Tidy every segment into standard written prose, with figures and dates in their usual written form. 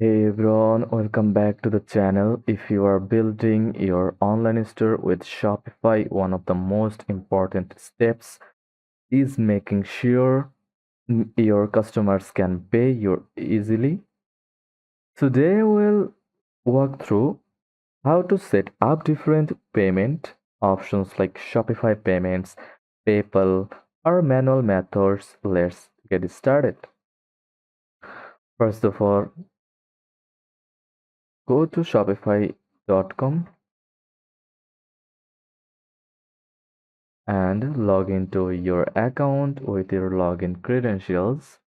Hey everyone, welcome back to the channel. If you are building your online store with Shopify, one of the most important steps is making sure your customers can pay you easily. Today we'll walk through how to set up different payment options like Shopify Payments, PayPal, or manual methods. Let's get started. First of all, go to shopify.com and log into your account with your login credentials.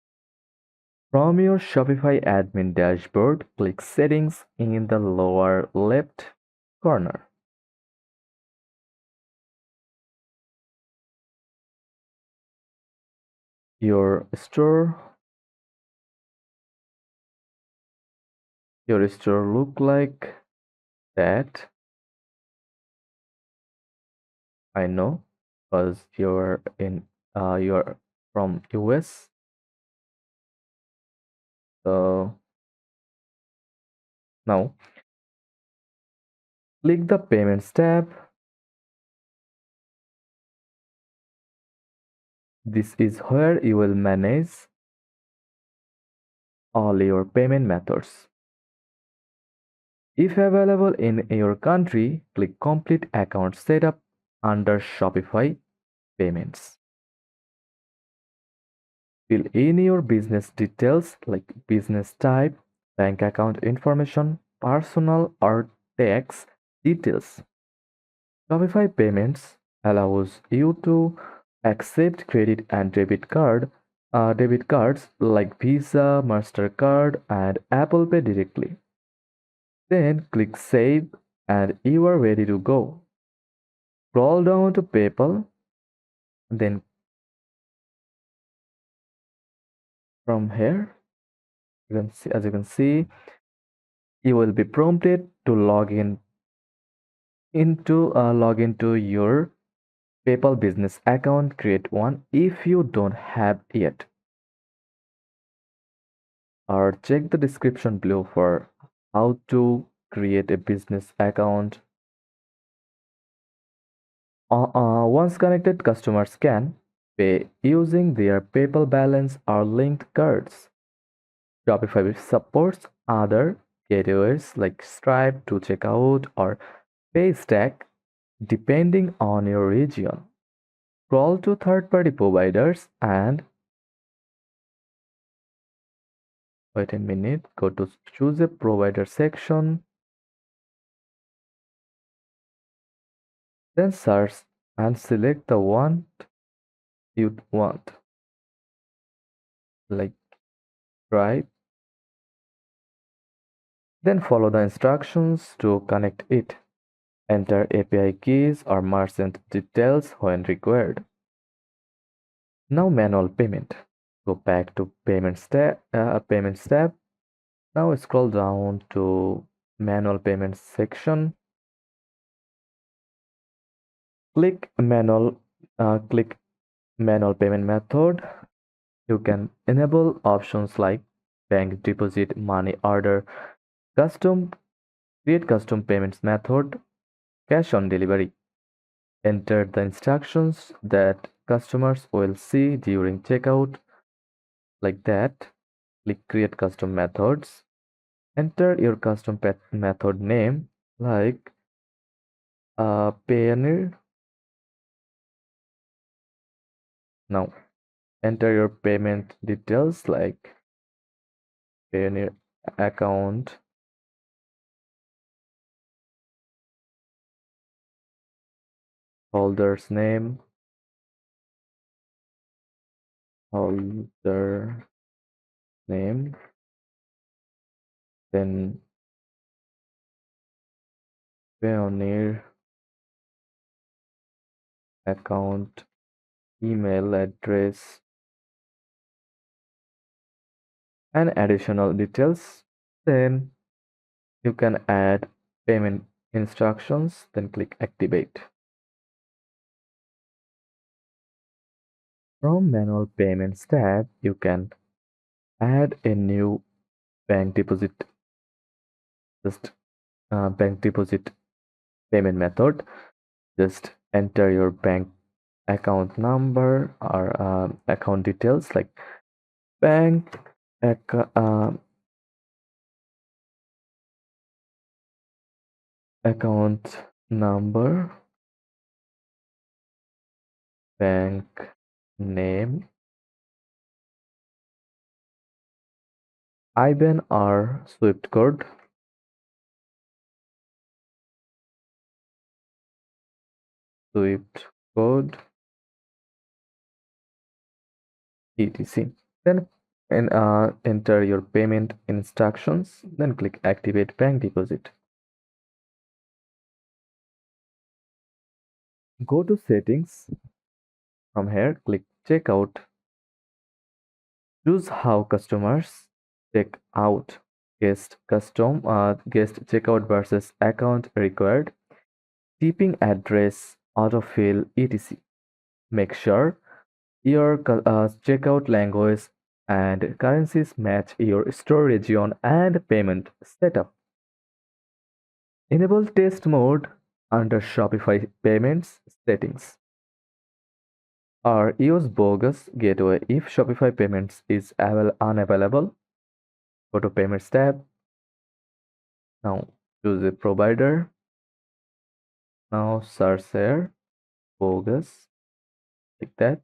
From your Shopify admin dashboard, click Settings in the lower left corner. Your store your store look like that. I know, because you're from US. So now click the Payments tab. This is where you will manage all your payment methods. If available in your country, click Complete Account Setup under Shopify Payments. Fill in your business details like business type, bank account information, personal or tax details. Shopify Payments allows you to accept credit and debit cards like Visa, MasterCard, and Apple Pay directly. Then click Save and you are ready to go. Scroll down to PayPal, then from here, as you can see, you will be prompted to log into your PayPal business account. Create one if you don't have yet, or check the description below for how to create a business account. Once connected, customers can pay using their PayPal balance or linked cards. Shopify supports other gateways like Stripe to checkout or Paystack depending on your region. Scroll to third-party providers and wait a minute, go to choose a provider section, then search and select the one you want, like Stripe. Then follow the instructions to connect it. Enter API keys or merchant details when required. Now manual payment. Go back to payments tab. Now scroll down to manual payments section. Click click manual payment method. You can enable options like bank deposit, money order, custom create custom payments method, cash on delivery. Enter the instructions that customers will see during checkout, like that. Click create custom methods. Enter your custom method name like Payoneer. Now enter your payment details like Payoneer account, holder's name, holder name, then Payoneer account, email address, and additional details. Then you can add payment instructions, then click activate. From manual payments tab, you can add a new bank deposit Just bank deposit payment method. Just enter your bank account number or account details like bank account number, bank name, IBAN or SWIFT code, SWIFT code, etc. Then enter your payment instructions. Then click activate bank deposit. Go to settings. From here, click checkout. Choose how customers check out. Guest checkout versus account required. Shipping address, autofill, etc. Make sure your checkout language and currencies match your store region and payment setup. Enable test mode under Shopify Payments settings. Or use bogus gateway if Shopify Payments is unavailable. Go to Payments tab. Now choose a provider. Now search here bogus like that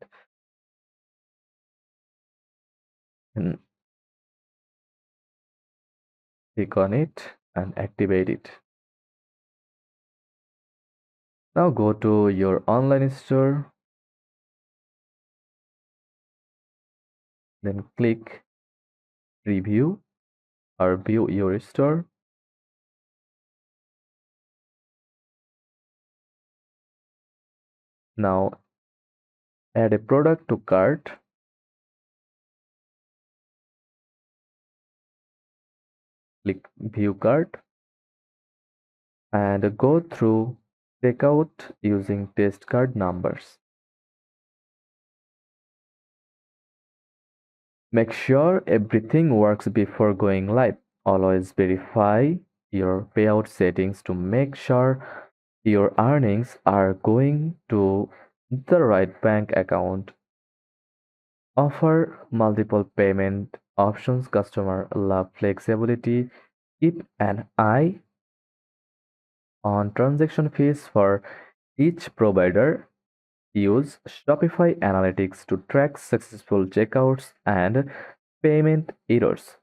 and click on it and activate it. Now go to your online store, then click review or view your store. Now add a product to cart. Click view cart and go through checkout using test card numbers. Make sure everything works before going live. Always verify your payout settings to make sure your earnings are going to the right bank account. Offer multiple payment options. Customer love flexibility. Keep an eye on transaction fees for each provider. Use Shopify Analytics to track successful checkouts and payment errors.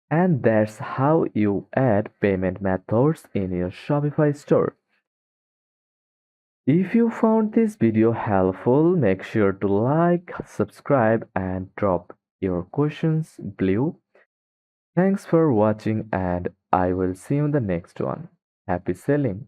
And that's how you add payment methods in your Shopify store. If you found this video helpful, make sure to like, subscribe, and drop your questions below. Thanks for watching, and I will see you in the next one. Happy selling!